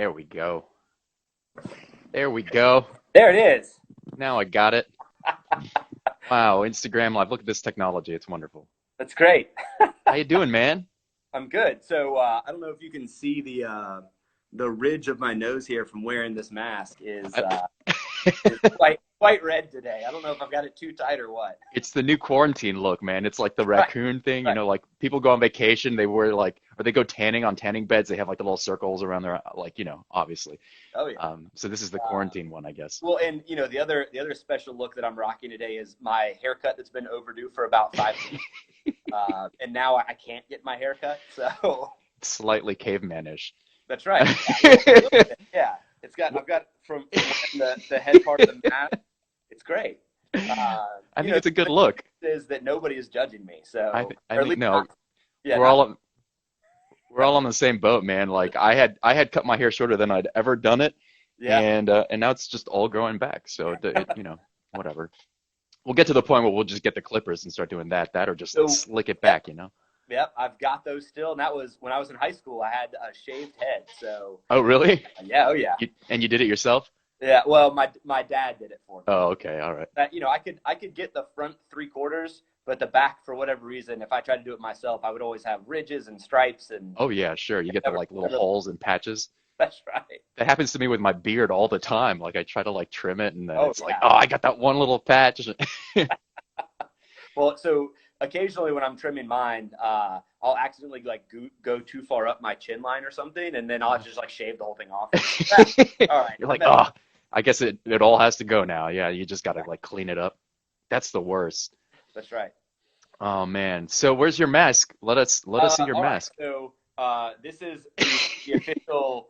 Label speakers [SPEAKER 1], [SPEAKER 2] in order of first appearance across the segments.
[SPEAKER 1] There we go. There we go.
[SPEAKER 2] There it is.
[SPEAKER 1] Now I got it. Wow, Instagram Live. Look at this technology. It's wonderful.
[SPEAKER 2] That's great.
[SPEAKER 1] How you doing, man?
[SPEAKER 2] I'm good. So I don't know if you can see the ridge of my nose here from wearing this mask is quite red today. I don't know if I've got it too tight or what.
[SPEAKER 1] It's the new quarantine look, man. It's like the
[SPEAKER 2] Right,
[SPEAKER 1] raccoon thing.
[SPEAKER 2] right.
[SPEAKER 1] Like people go on vacation, they wear or they go tanning on tanning beds. They have like the little circles around their, obviously.
[SPEAKER 2] Oh yeah.
[SPEAKER 1] So this is the
[SPEAKER 2] Uh,
[SPEAKER 1] quarantine one, I guess.
[SPEAKER 2] well, and the other special look that I'm rocking today is my haircut that's been overdue for about 5 weeks, and now I can't get my haircut. So
[SPEAKER 1] Slightly cavemanish.
[SPEAKER 2] that's right. Yeah, a little bit. Yeah. I've got from the head part of the mask. It's great.
[SPEAKER 1] I think it's a good look.
[SPEAKER 2] Is that nobody is judging me.
[SPEAKER 1] I
[SPEAKER 2] So,
[SPEAKER 1] think I
[SPEAKER 2] or at
[SPEAKER 1] think
[SPEAKER 2] least
[SPEAKER 1] no,
[SPEAKER 2] not, yeah,
[SPEAKER 1] we're
[SPEAKER 2] not.
[SPEAKER 1] all we're all on the same boat, man. Like I had cut my hair shorter than I'd ever done it,
[SPEAKER 2] Yeah.
[SPEAKER 1] and now it's just all growing back. So whatever. We'll get to the point where we'll just get the clippers and start doing that or just
[SPEAKER 2] So,
[SPEAKER 1] slick it
[SPEAKER 2] yep,
[SPEAKER 1] back.
[SPEAKER 2] yep, I've got those still. And that was when I was in high school. I had a shaved head. So,
[SPEAKER 1] Oh, really?
[SPEAKER 2] yeah, oh yeah.
[SPEAKER 1] And you did it yourself?
[SPEAKER 2] Yeah, well, my dad did it for me.
[SPEAKER 1] Oh, okay, all right.
[SPEAKER 2] I could get the front three quarters, but the back, for whatever reason, if I tried to do it myself, I would always have ridges and stripes, and
[SPEAKER 1] Oh yeah, sure. You get the
[SPEAKER 2] never,
[SPEAKER 1] like little
[SPEAKER 2] never.
[SPEAKER 1] holes and patches.
[SPEAKER 2] That's right.
[SPEAKER 1] That happens to me with my beard all the time. Like I try to like trim it and then
[SPEAKER 2] Oh
[SPEAKER 1] it's like,
[SPEAKER 2] yeah.
[SPEAKER 1] oh, I got that one little patch.
[SPEAKER 2] Well, so occasionally when I'm trimming mine, I'll accidentally like go too far up my chin line or something, and then I'll just like shave the whole thing off. All right,
[SPEAKER 1] You're
[SPEAKER 2] I
[SPEAKER 1] like,
[SPEAKER 2] messed
[SPEAKER 1] oh,
[SPEAKER 2] up.
[SPEAKER 1] I guess it all has to go now. Yeah, you just gotta like clean it up. That's the worst.
[SPEAKER 2] That's right.
[SPEAKER 1] Oh man. So where's your mask? Let us see your
[SPEAKER 2] All right.
[SPEAKER 1] mask.
[SPEAKER 2] So this is the official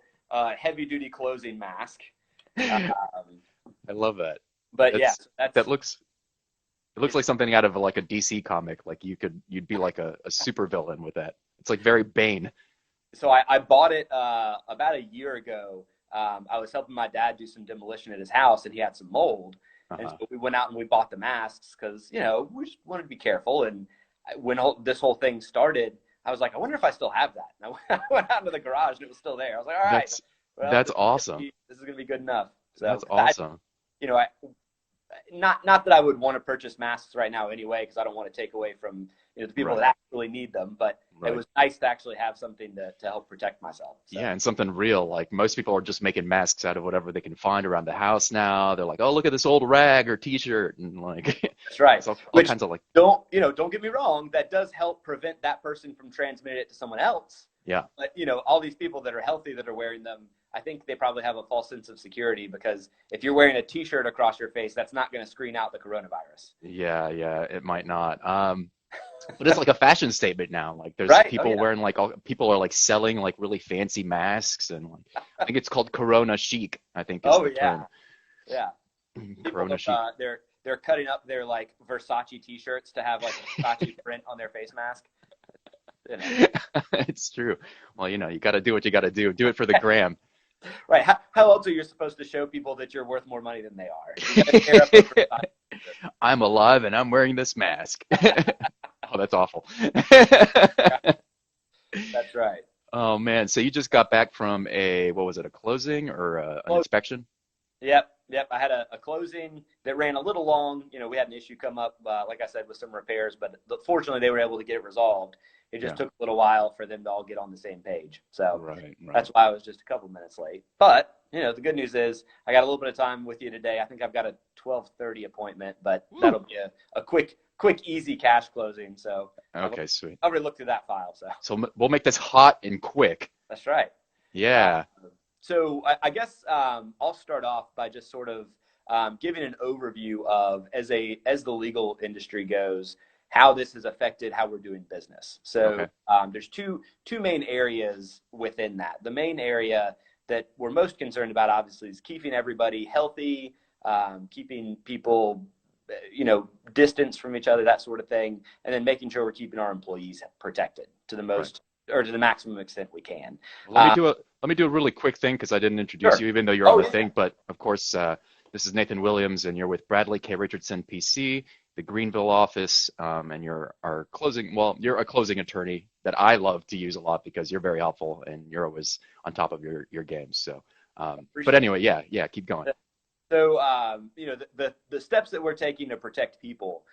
[SPEAKER 2] heavy duty closing mask. Um,
[SPEAKER 1] I love that.
[SPEAKER 2] but yeah,
[SPEAKER 1] That's
[SPEAKER 2] so
[SPEAKER 1] that
[SPEAKER 2] that's
[SPEAKER 1] looks it looks
[SPEAKER 2] it's
[SPEAKER 1] like something out of like a DC comic. Like you'd be like a super villain with that. It's like very Bane.
[SPEAKER 2] so I bought it about a year ago. I was helping my dad do some demolition at his house, and he had some mold. And
[SPEAKER 1] Uh-huh.
[SPEAKER 2] so we went out and we bought the masks because we just wanted to be careful. And when this whole thing started, I was like, I wonder if I still have that. And I went out into the garage and it was still there. I was like, all right,
[SPEAKER 1] That's
[SPEAKER 2] well,
[SPEAKER 1] that's awesome.
[SPEAKER 2] this is gonna be good enough. So
[SPEAKER 1] That's awesome.
[SPEAKER 2] you know, I, not that I would want to purchase masks right now anyway, because I don't want to take away from the people that
[SPEAKER 1] Right.
[SPEAKER 2] actually need them. But it
[SPEAKER 1] Right.
[SPEAKER 2] was nice to actually have something to help protect myself. So
[SPEAKER 1] Yeah, and something real. Like most people are just making masks out of whatever they can find around the house now. They're like, oh, look at this old rag or t-shirt, and like
[SPEAKER 2] that's right.
[SPEAKER 1] it's all
[SPEAKER 2] Which
[SPEAKER 1] kinds of like,
[SPEAKER 2] don't get me wrong, that does help prevent that person from transmitting it to someone else.
[SPEAKER 1] yeah,
[SPEAKER 2] But all these people that are healthy that are wearing them, I think they probably have a false sense of security, because if you're wearing a t-shirt across your face, that's not going to screen out the coronavirus.
[SPEAKER 1] yeah, it might not. But it's like a fashion statement now. Like there's
[SPEAKER 2] Right. Oh
[SPEAKER 1] people
[SPEAKER 2] yeah.
[SPEAKER 1] wearing like all people are like selling like really fancy masks and like I think it's called Corona chic, I think is
[SPEAKER 2] Oh
[SPEAKER 1] the
[SPEAKER 2] yeah.
[SPEAKER 1] term.
[SPEAKER 2] Yeah. People
[SPEAKER 1] Corona chic.
[SPEAKER 2] they're cutting up their like Versace t-shirts to have like a Versace print on their face mask. You know.
[SPEAKER 1] It's true. Well, you got to do what you got to do. Do it for the gram.
[SPEAKER 2] Right. How else are you supposed to show people that you're worth more money than they are? You got to tear up a Versace t-shirt.
[SPEAKER 1] I'm alive and I'm wearing this mask. Oh, that's awful.
[SPEAKER 2] That's right.
[SPEAKER 1] Oh man, so you just got back from what was it, a closing or an
[SPEAKER 2] Well,
[SPEAKER 1] inspection?
[SPEAKER 2] yep. I had a closing that ran a little long. We had an issue come up, like I said, with some repairs, but fortunately they were able to get it resolved. It just
[SPEAKER 1] Yeah,
[SPEAKER 2] took a little while for them to all get on the same page. So
[SPEAKER 1] right.
[SPEAKER 2] that's why I was just a couple minutes late. But the good news is I got a little bit of time with you today. I think I've got a 12:30 appointment, but that'll
[SPEAKER 1] Woo.
[SPEAKER 2] be a quick, easy cash closing. So I've
[SPEAKER 1] Okay, sweet.
[SPEAKER 2] already looked through that file. So
[SPEAKER 1] So we'll make this hot and quick.
[SPEAKER 2] that's right. Uh,
[SPEAKER 1] Yeah.
[SPEAKER 2] so I guess I'll start off by just sort of giving an overview of as the legal industry goes, how this has affected how we're doing business. So
[SPEAKER 1] Okay.
[SPEAKER 2] there's two main areas within that. The main area that we're most concerned about, obviously, is keeping everybody healthy, keeping people, distance from each other, that sort of thing, and then making sure we're keeping our employees protected to the
[SPEAKER 1] Right.
[SPEAKER 2] most or to the maximum extent we can.
[SPEAKER 1] Well,
[SPEAKER 2] Uh,
[SPEAKER 1] let me do a really quick thing because I didn't introduce
[SPEAKER 2] sure.
[SPEAKER 1] you, even though you're on
[SPEAKER 2] Oh
[SPEAKER 1] the
[SPEAKER 2] yeah.
[SPEAKER 1] thing. But of course, this is Nathan Williams, and you're with Bradley K. Richardson, PC. the Greenville office, and you're our closing. Well, you're a closing attorney that I love to use a lot because you're very helpful and you're always on top of your games. So, but
[SPEAKER 2] Appreciate
[SPEAKER 1] anyway, yeah, keep going.
[SPEAKER 2] it. So, the steps that we're taking to protect people,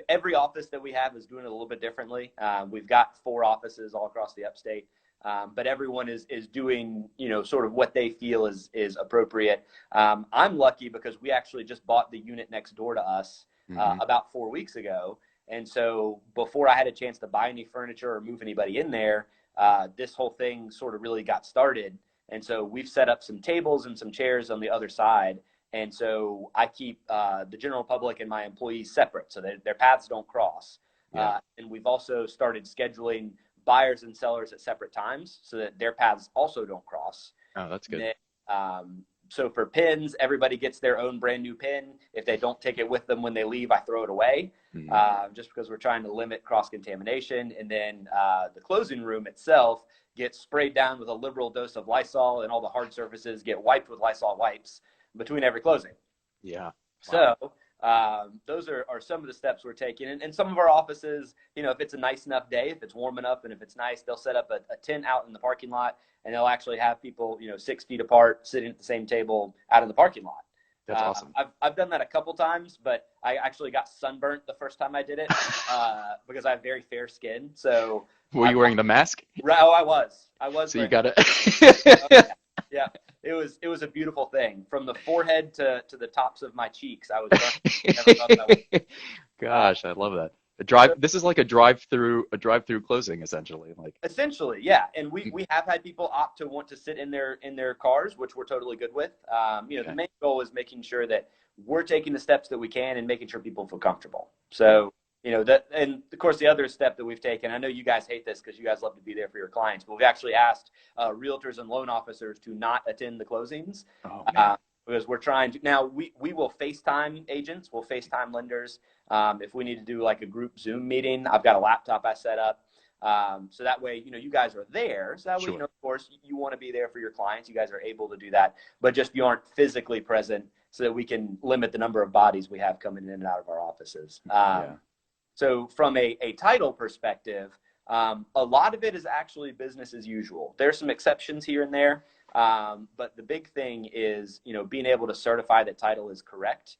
[SPEAKER 2] every office that we have is doing it a little bit differently. We've got 4 offices all across the upstate, but everyone is doing, sort of what they feel is appropriate. I'm lucky because we actually just bought the unit next door to us
[SPEAKER 1] Hmm.
[SPEAKER 2] about 4 weeks ago. And so before I had a chance to buy any furniture or move anybody in there, this whole thing sort of really got started. And so we've set up some tables and some chairs on the other side. And so I keep the general public and my employees separate so that their paths don't cross.
[SPEAKER 1] Yeah.
[SPEAKER 2] And we've also started scheduling buyers and sellers at separate times so that their paths also don't cross.
[SPEAKER 1] Oh, that's
[SPEAKER 2] And
[SPEAKER 1] good.
[SPEAKER 2] then, so for pins, everybody gets their own brand new pin. If they don't take it with them when they leave, I throw it away,
[SPEAKER 1] Hmm.
[SPEAKER 2] just because we're trying to limit cross contamination. And then the closing room itself gets sprayed down with a liberal dose of Lysol, and all the hard surfaces get wiped with Lysol wipes between every closing.
[SPEAKER 1] Yeah. Wow.
[SPEAKER 2] So those are some of the steps we're taking. And some of our offices, if it's a nice enough day, if it's warm enough, and if it's nice, they'll set up a tent out in the parking lot, and they'll actually have people, 6 feet apart, sitting at the same table out in the parking lot.
[SPEAKER 1] That's awesome.
[SPEAKER 2] I've done that a couple times, but I actually got sunburnt the first time I did it because I have very fair skin. So
[SPEAKER 1] Were you wearing the mask?
[SPEAKER 2] oh, I was
[SPEAKER 1] So you
[SPEAKER 2] wearing.
[SPEAKER 1] got
[SPEAKER 2] Oh,
[SPEAKER 1] it.
[SPEAKER 2] yeah. Yeah. It was a beautiful thing. From the forehead to the tops of my cheeks, I was burnt. Never thought that would.
[SPEAKER 1] Gosh, I love that.
[SPEAKER 2] So
[SPEAKER 1] This is like a drive through closing essentially. Like,
[SPEAKER 2] essentially, yeah. And we have had people opt to want to sit in their cars, which we're totally good with. The
[SPEAKER 1] okay.
[SPEAKER 2] main goal is making sure that we're taking the steps that we can and making sure people feel comfortable.
[SPEAKER 1] Yeah.
[SPEAKER 2] So, that, and of course, the other step that we've taken, I know you guys hate this because you guys love to be there for your clients, but we've actually asked realtors and loan officers to not attend the closings.
[SPEAKER 1] Oh man.
[SPEAKER 2] uh, because we're trying to now we will FaceTime agents, we'll FaceTime lenders. If we need to do like a group Zoom meeting, I've got a laptop I set up. So that way, you guys are there. So that way,
[SPEAKER 1] Sure.
[SPEAKER 2] of course, you want to be there for your clients. You guys are able to do that, but just you aren't physically present so that we can limit the number of bodies we have coming in and out of our offices.
[SPEAKER 1] Yeah.
[SPEAKER 2] So from a title perspective, a lot of it is actually business as usual. There's some exceptions here and there, but the big thing is, being able to certify that title is correct.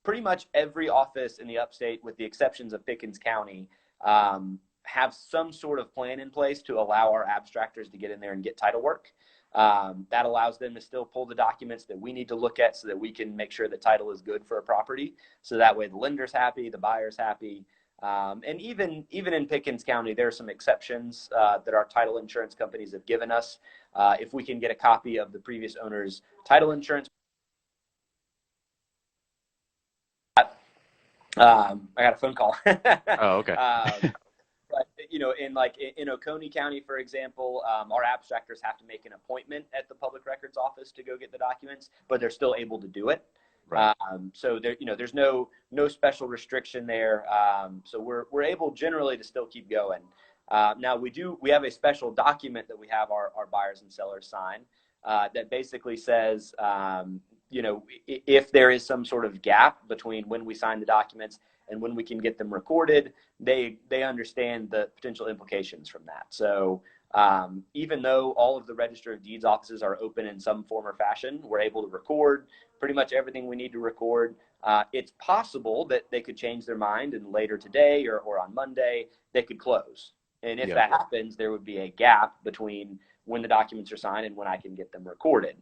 [SPEAKER 2] Pretty much every office in the upstate, with the exceptions of Pickens County, have some sort of plan in place to allow our abstractors to get in there and get title work. That allows them to still pull the documents that we need to look at so that we can make sure the title is good for a property. So that way the lender's happy, the buyer's happy. And even in Pickens County, there are some exceptions that our title insurance companies have given us. If we can get a copy of the previous owner's title insurance. I got a phone call.
[SPEAKER 1] Oh, okay.
[SPEAKER 2] But in Oconee County, for example, our abstractors have to make an appointment at the public records office to go get the documents, but they're still able to do it.
[SPEAKER 1] Right.
[SPEAKER 2] So there's no special restriction there. So we're able generally to still keep going. Now we have a special document that we have our buyers and sellers sign that basically says, if there is some sort of gap between when we sign the documents and when we can get them recorded, they understand the potential implications from that. So even though all of the Register of Deeds offices are open in some form or fashion, we're able to record pretty much everything we need to record. It's possible that they could change their mind and later today or on Monday, they could close. And if
[SPEAKER 1] Yeah.
[SPEAKER 2] that happens, there would be a gap between when the documents are signed and when I can get them recorded.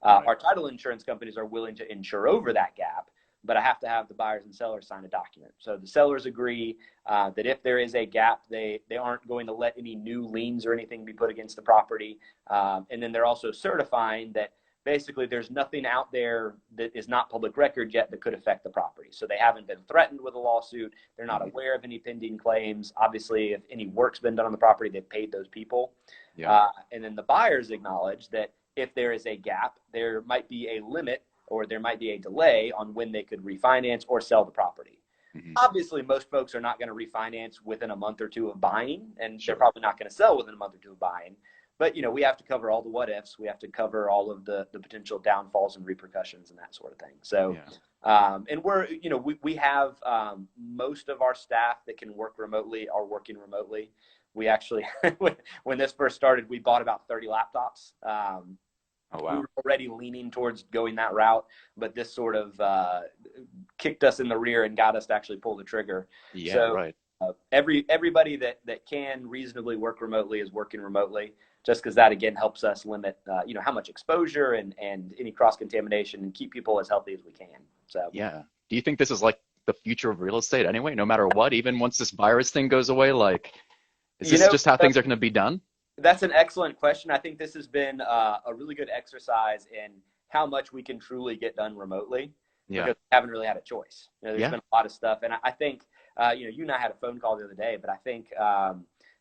[SPEAKER 1] Right.
[SPEAKER 2] Our title insurance companies are willing to insure over that gap, but I have to have the buyers and sellers sign a document. So the sellers agree that if there is a gap, they aren't going to let any new liens or anything be put against the property. And then they're also certifying that basically there's nothing out there that is not public record yet that could affect the property. So they haven't been threatened with a lawsuit. They're not aware of any pending claims. Obviously, if any work's been done on the property, they've paid those people.
[SPEAKER 1] Yeah.
[SPEAKER 2] And then the buyers acknowledge that if there is a gap, there might be a limit or there might be a delay on when they could refinance or sell the property.
[SPEAKER 1] Hmm.
[SPEAKER 2] Obviously, most folks are not going to refinance within a month or two of buying, and they're
[SPEAKER 1] Sure.
[SPEAKER 2] probably not going to sell within a month or two of buying. but you know, we have to cover all the what ifs. We have to cover all of the potential downfalls and repercussions and that sort of thing. So,
[SPEAKER 1] Yeah.
[SPEAKER 2] and we're, you know, we have most of our staff that can work remotely are working remotely. We actually, when this first started, we bought about 30 laptops.
[SPEAKER 1] Oh,
[SPEAKER 2] We
[SPEAKER 1] wow.
[SPEAKER 2] were already leaning towards going that route, but this sort of kicked us in the rear and got us to actually pull the trigger.
[SPEAKER 1] Yeah,
[SPEAKER 2] So
[SPEAKER 1] right.
[SPEAKER 2] everybody that can reasonably work remotely is working remotely, just because that again helps us limit you know, how much exposure and any cross contamination and keep people as healthy as we can. So
[SPEAKER 1] Yeah. Do you think this is like the future of real estate anyway, no matter what, even once this virus thing goes away? Like, is
[SPEAKER 2] you
[SPEAKER 1] this
[SPEAKER 2] know,
[SPEAKER 1] just how things are going to be done?
[SPEAKER 2] that's an excellent question. I think this has been a really good exercise in how much we can truly get done remotely
[SPEAKER 1] Yeah.
[SPEAKER 2] because we haven't really had a choice. You know, there's
[SPEAKER 1] Yeah.
[SPEAKER 2] been a lot of stuff, and I think you know, you and I had a phone call the other day, but I think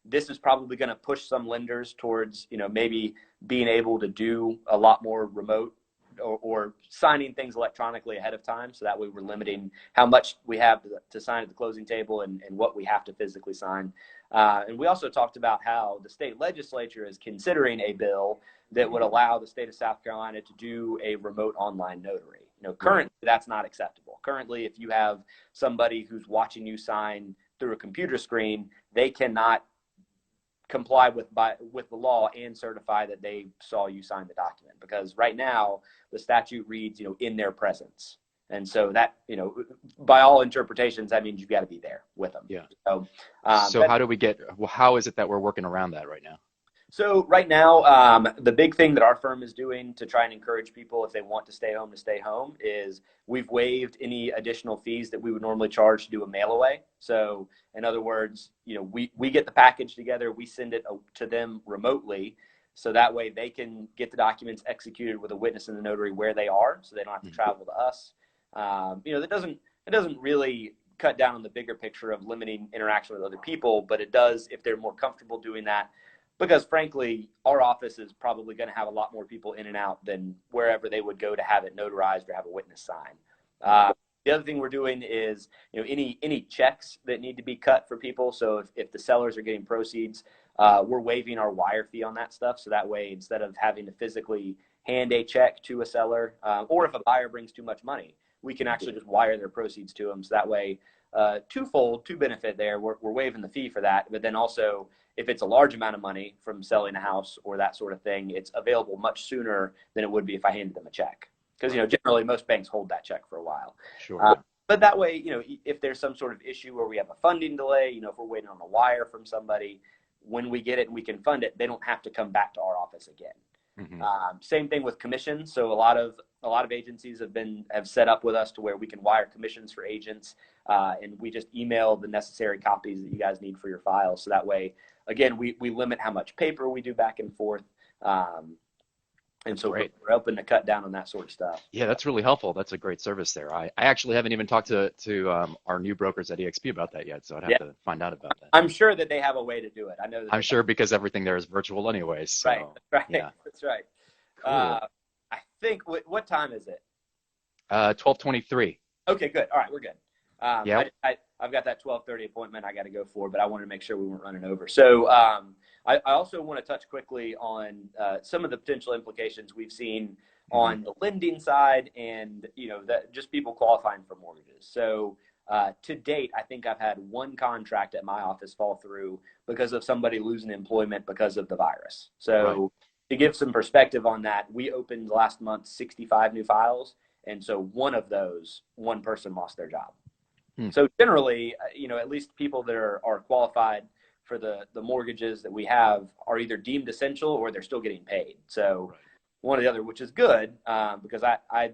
[SPEAKER 2] this is probably going to push some lenders towards, you know, maybe being able to do a lot more remote or signing things electronically ahead of time, so that way we're limiting how much we have to sign at the closing table and what we have to physically sign. And we also talked about how the state legislature is considering a bill that would allow the state of South Carolina to do a remote online notary. You know,
[SPEAKER 1] Right.
[SPEAKER 2] currently that's not acceptable. Currently, if you have somebody who's watching you sign through a computer screen, they cannot comply with the law and certify that they saw you sign the document, because right now the statute reads, you know, in their presence. And so that, you know, by all interpretations, that means you've got to be there with them.
[SPEAKER 1] Yeah.
[SPEAKER 2] So
[SPEAKER 1] So
[SPEAKER 2] that's
[SPEAKER 1] how do we get, well, how is it that we're working around that right now?
[SPEAKER 2] So right now, the big thing that our firm is doing to try and encourage people, if they want to stay home, is we've waived any additional fees that we would normally charge to do a mail away. So in other words, you know, we get the package together, we send it to them remotely, so that way they can get the documents executed with a witness and the notary where they are, so they don't have to
[SPEAKER 1] Mhm.
[SPEAKER 2] travel to us. You know, it doesn't really cut down on the bigger picture of limiting interaction with other people, but it does if they're more comfortable doing that, because frankly, our office is probably going to have a lot more people in and out than wherever they would go to have it notarized or have a witness sign.
[SPEAKER 1] Right.
[SPEAKER 2] The other thing we're doing is, you know, any checks that need to be cut for people. So if the sellers are getting proceeds, we're waiving our wire fee on that stuff. So that way, instead of having to physically hand a check to a seller, or if a buyer brings too much money, we can actually just wire their proceeds to them. So that way, two benefit there. We're waiving the fee for that, but then also, if it's a large amount of money from selling a house or that sort of thing, it's available much sooner than it would be if I handed them a check. Because, you know,
[SPEAKER 1] Right.
[SPEAKER 2] generally most banks hold that check for a while.
[SPEAKER 1] Sure.
[SPEAKER 2] Uh,
[SPEAKER 1] Yeah.
[SPEAKER 2] but that way, you know, if there's some sort of issue where we have a funding delay, you know, if we're waiting on a wire from somebody, when we get it and we can fund it, they don't have to come back to our office again.
[SPEAKER 1] Hmm.
[SPEAKER 2] Same thing with commissions. So a lot of agencies have set up with us to where we can wire commissions for agents, and we just email the necessary copies that you guys need for your files. So that way, again, we limit how much paper we do back and forth, and
[SPEAKER 1] That's
[SPEAKER 2] so we're,
[SPEAKER 1] great.
[SPEAKER 2] we're open to cut down on that sort of stuff.
[SPEAKER 1] Yeah, that's really helpful. That's a great service there. I actually haven't even talked to our new brokers at EXP about that yet, so I'd have
[SPEAKER 2] Yeah,
[SPEAKER 1] to find out about that.
[SPEAKER 2] I'm sure that they have a way to do it. I know that
[SPEAKER 1] I'm
[SPEAKER 2] they
[SPEAKER 1] sure because everything there is virtual anyways.
[SPEAKER 2] right,
[SPEAKER 1] So
[SPEAKER 2] right,
[SPEAKER 1] yeah,
[SPEAKER 2] that's right.
[SPEAKER 1] cool.
[SPEAKER 2] I think what time is it?
[SPEAKER 1] 12:23.
[SPEAKER 2] Okay, good. All right, we're good.
[SPEAKER 1] Yeah.
[SPEAKER 2] I've got that 12:30 appointment I got to go for, but I wanted to make sure we weren't running over. So I also want to touch quickly on some of the potential implications we've seen
[SPEAKER 1] Hmm.
[SPEAKER 2] on the lending side, and you know, that just people qualifying for mortgages. So to date, I think I've had one contract at my office fall through because of somebody losing employment because of the virus.
[SPEAKER 1] Right.
[SPEAKER 2] So to give some perspective on that, we opened last month 65 new files, and so one person lost their job.
[SPEAKER 1] Hmm.
[SPEAKER 2] So generally, you know, at least people that are qualified for the mortgages that we have are either deemed essential or they're still getting paid. So
[SPEAKER 1] Right.
[SPEAKER 2] one or the other, which is good, because I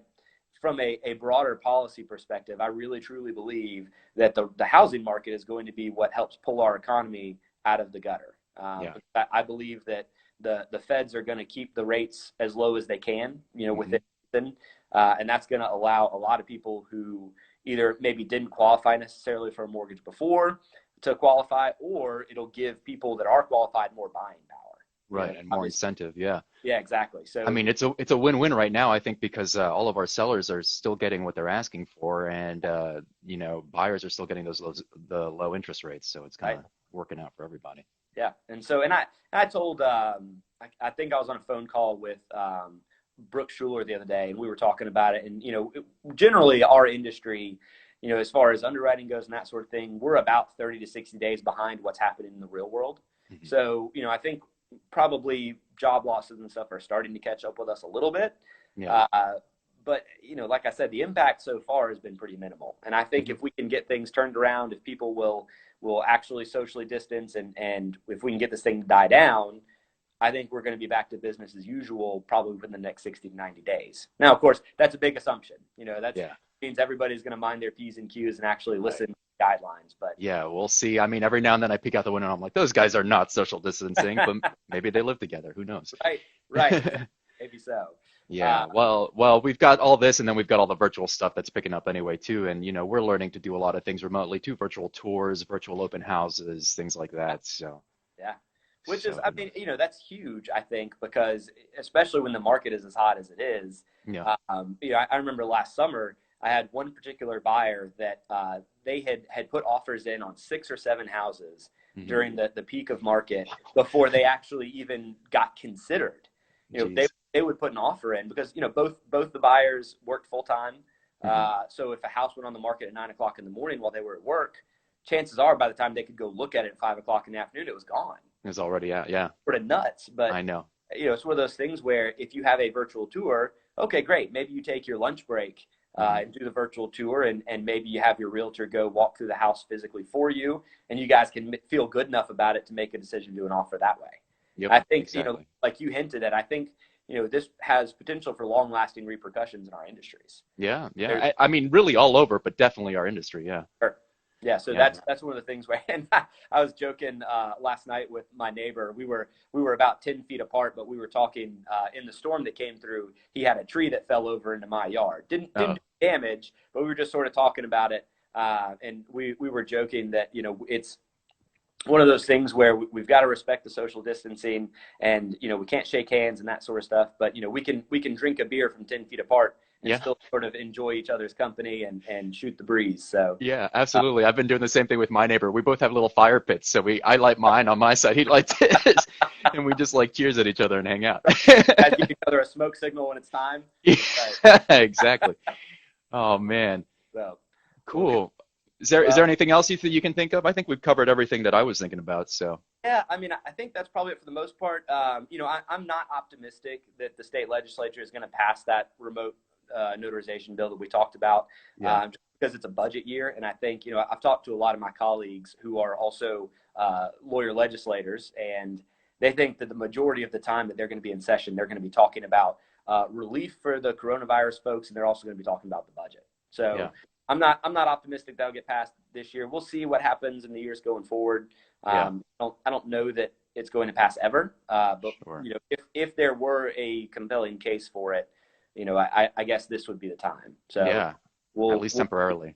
[SPEAKER 2] from a broader policy perspective, I really truly believe that the housing market is going to be what helps pull our economy out of the gutter.
[SPEAKER 1] Yeah.
[SPEAKER 2] I believe that the feds are going to keep the rates as low as they can, you know,
[SPEAKER 1] Hmm.
[SPEAKER 2] within reason, and that's going to allow a lot of people who either maybe didn't qualify necessarily for a mortgage before to qualify, or it'll give people that are qualified more buying power. You know,
[SPEAKER 1] Right. And more
[SPEAKER 2] obviously,
[SPEAKER 1] incentive. Yeah.
[SPEAKER 2] yeah, exactly.
[SPEAKER 1] I
[SPEAKER 2] So
[SPEAKER 1] mean, it's a win-win right now, I think, because all of our sellers are still getting what they're asking for, and buyers are still getting the low interest rates, so it's kind
[SPEAKER 2] right,
[SPEAKER 1] of working out for everybody.
[SPEAKER 2] yeah, and so I told I think I was on a phone call with Brooke Schuler the other day, and we were talking about it. And generally our industry, as far as underwriting goes and that sort of thing, we're about 30 to 60 days behind what's happening in the real world.
[SPEAKER 1] Mhm.
[SPEAKER 2] So I think probably job losses and stuff are starting to catch up with us a little bit.
[SPEAKER 1] Yeah.
[SPEAKER 2] Uh, but like I said, the impact so far has been pretty minimal. And I think
[SPEAKER 1] Mhm.
[SPEAKER 2] if we can get things turned around, if people will actually socially distance, and if we can get this thing to die down, I think we're going to be back to business as usual probably within the next 60 to 90 days. Now, of course, that's a big assumption. That
[SPEAKER 1] Yeah.
[SPEAKER 2] means everybody's going to mind their P's and Q's and actually
[SPEAKER 1] Right.
[SPEAKER 2] listen to guidelines. But
[SPEAKER 1] Yeah, we'll see. I mean, every now and then I peek out the window and I'm like, those guys are not social distancing, but maybe they live together. Who knows?
[SPEAKER 2] right, right, exactly. Maybe so. Uh,
[SPEAKER 1] Yeah, well, we've got all this, and then we've got all the virtual stuff that's picking up anyway too. And we're learning to do a lot of things remotely too, virtual tours, virtual open houses, things like that. So,
[SPEAKER 2] yeah. Which is,
[SPEAKER 1] so
[SPEAKER 2] I
[SPEAKER 1] who
[SPEAKER 2] mean,
[SPEAKER 1] knows?
[SPEAKER 2] that's huge, I think, because especially when the market is as hot as it is,
[SPEAKER 1] Yeah.
[SPEAKER 2] I remember last summer I had one particular buyer that they had put offers in on 6 or 7 houses
[SPEAKER 1] Hmm.
[SPEAKER 2] during the peak of market before they actually even got considered. They
[SPEAKER 1] Jeez.
[SPEAKER 2] they would put an offer in because both the buyers worked full time.
[SPEAKER 1] Hmm.
[SPEAKER 2] So if a house went on the market at 9 o'clock in the morning while they were at work, chances are by the time they could go look at it at 5 o'clock in the afternoon, it was gone.
[SPEAKER 1] It's already out. Yeah,
[SPEAKER 2] Sort of nuts, but
[SPEAKER 1] I know.
[SPEAKER 2] it's one of those things where if you have a virtual tour, okay, great. Maybe you take your lunch break
[SPEAKER 1] Hmm.
[SPEAKER 2] and do the virtual tour, and maybe you have your realtor go walk through the house physically for you, and you guys can feel good enough about it to make a decision to do an offer that way.
[SPEAKER 1] Yep,
[SPEAKER 2] I think
[SPEAKER 1] exactly.
[SPEAKER 2] like you hinted at, I think this has potential for long-lasting repercussions in our industries.
[SPEAKER 1] Yeah, yeah.
[SPEAKER 2] There's
[SPEAKER 1] I mean, really all over, but definitely our industry. Yeah,
[SPEAKER 2] Sure. Yeah, so
[SPEAKER 1] yeah.
[SPEAKER 2] that's one of the things where, and I was joking last night with my neighbor. We were about 10 feet apart, but we were talking in the storm that came through. He had a tree that fell over into my yard. Didn't
[SPEAKER 1] Oh,
[SPEAKER 2] do damage, but we were just sort of talking about it, and we were joking that it's one of those things where we've got to respect the social distancing, and we can't shake hands and that sort of stuff, but we can drink a beer from 10 feet apart and
[SPEAKER 1] yeah.
[SPEAKER 2] still sort of enjoy each other's company and shoot the breeze. So.
[SPEAKER 1] Yeah,
[SPEAKER 2] Uh,
[SPEAKER 1] absolutely. I've been doing the same thing with my neighbor. We both have little fire pits, so I light mine on my side, he lights his, and we just like cheers at each other and hang out.
[SPEAKER 2] guys give each other a smoke signal when it's time. Right.
[SPEAKER 1] Yeah, exactly. Oh man,
[SPEAKER 2] So, well, good.
[SPEAKER 1] cool. Is there
[SPEAKER 2] Well,
[SPEAKER 1] anything else you can think of? I think we've covered everything that I was thinking about. So
[SPEAKER 2] yeah. I mean, I think that's probably it for the most part. I'm not optimistic that the state legislature is going to pass that remote notarization bill that we talked about,
[SPEAKER 1] yeah,
[SPEAKER 2] just because it's a budget year. And I think I've talked to a lot of my colleagues who are also lawyer legislators, and they think that the majority of the time that they're going to be in session, they're going to be talking about relief for the coronavirus folks, and they're also going to be talking about the budget.
[SPEAKER 1] yeah,
[SPEAKER 2] So I'm not optimistic that'll get passed this year. We'll see what happens in the years going forward.
[SPEAKER 1] yeah,
[SPEAKER 2] I don't know that it's going to pass ever, but
[SPEAKER 1] sure.
[SPEAKER 2] if there were a compelling case for it, I guess this would be the time. So
[SPEAKER 1] Yeah, at
[SPEAKER 2] we'll
[SPEAKER 1] least
[SPEAKER 2] we'll
[SPEAKER 1] temporarily.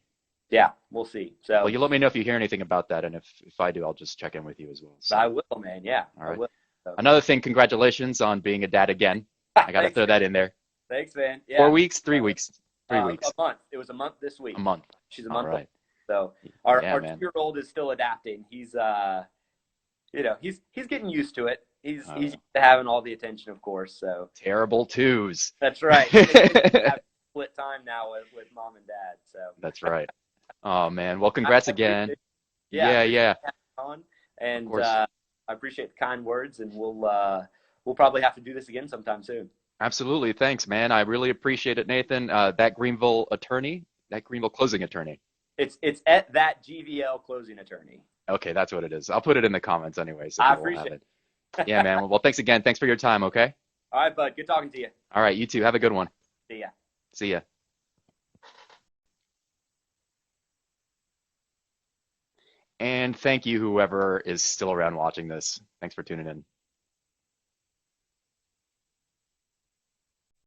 [SPEAKER 2] yeah, we'll see.
[SPEAKER 1] Well,
[SPEAKER 2] So
[SPEAKER 1] you let me know if you hear anything about that, and if I do, I'll just check in with you as well.
[SPEAKER 2] I
[SPEAKER 1] So,
[SPEAKER 2] will, man. Yeah,
[SPEAKER 1] all
[SPEAKER 2] I
[SPEAKER 1] right.
[SPEAKER 2] will. So
[SPEAKER 1] Another thing, congratulations on being a dad again. I got to
[SPEAKER 2] thanks,
[SPEAKER 1] throw
[SPEAKER 2] man.
[SPEAKER 1] that in there.
[SPEAKER 2] Thanks, man.
[SPEAKER 1] Four
[SPEAKER 2] Yeah,
[SPEAKER 1] weeks, 3 weeks, three
[SPEAKER 2] a
[SPEAKER 1] weeks,
[SPEAKER 2] month. It was a month this
[SPEAKER 1] a
[SPEAKER 2] week.
[SPEAKER 1] month.
[SPEAKER 2] She's a
[SPEAKER 1] All
[SPEAKER 2] month old.
[SPEAKER 1] right.
[SPEAKER 2] So our
[SPEAKER 1] Yeah,
[SPEAKER 2] our
[SPEAKER 1] man.
[SPEAKER 2] 2-year-old is still adapting. He's getting used to it. He's used
[SPEAKER 1] Uh,
[SPEAKER 2] to having all the attention, of course. So
[SPEAKER 1] terrible twos.
[SPEAKER 2] that's right. He gets to have split time now with mom and dad. So
[SPEAKER 1] That's right. Oh man. Well,
[SPEAKER 2] I
[SPEAKER 1] congrats again.
[SPEAKER 2] appreciate, yeah, I
[SPEAKER 1] Yeah,
[SPEAKER 2] appreciate
[SPEAKER 1] yeah.
[SPEAKER 2] you having me on,
[SPEAKER 1] Of
[SPEAKER 2] and
[SPEAKER 1] course.
[SPEAKER 2] I appreciate the kind words. And we'll probably have to do this again sometime soon.
[SPEAKER 1] Absolutely. Thanks, man. I really appreciate it, Nathan. That Greenville closing attorney.
[SPEAKER 2] It's at that GVL closing attorney.
[SPEAKER 1] Okay, that's what it is. I'll put it in the comments anyway, so
[SPEAKER 2] I
[SPEAKER 1] people will have
[SPEAKER 2] appreciate
[SPEAKER 1] it.
[SPEAKER 2] it.
[SPEAKER 1] Yeah, man. Well, thanks again. Thanks for your time. Okay.
[SPEAKER 2] All right, bud. Good talking to you.
[SPEAKER 1] All right. You too. Have a good one.
[SPEAKER 2] See ya.
[SPEAKER 1] See ya. And thank you, whoever is still around watching this. Thanks for tuning in.